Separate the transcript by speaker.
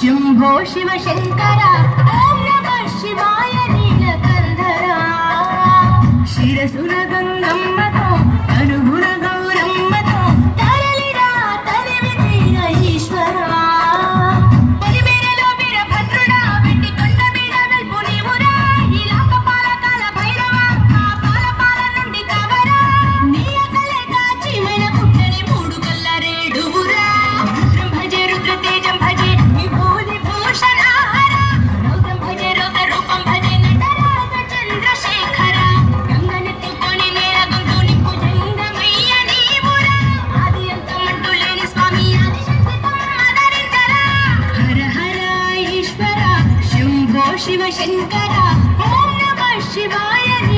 Speaker 1: शंभो शिव शंकर ओम नमः शिवाय नीलकंधरा शिरसुर गंगम्मतो अनुभुर गौरम्मतो तरलिरा तरिवितीर ईश्वरा परिमेरलो वीरभद्रुडा वेट्टि కొండ మీద వెల్పు నీవురా ఈ లోకపాలకాల భైరవ ఆ పాల నుండి కవరా నీ అకలే కాచి మన పుట్టని మూడు కల్ల రేడువురా రుద్రం భజే రుద్ర తేజం భజే शिव शंकर ओम नमः शिवाय।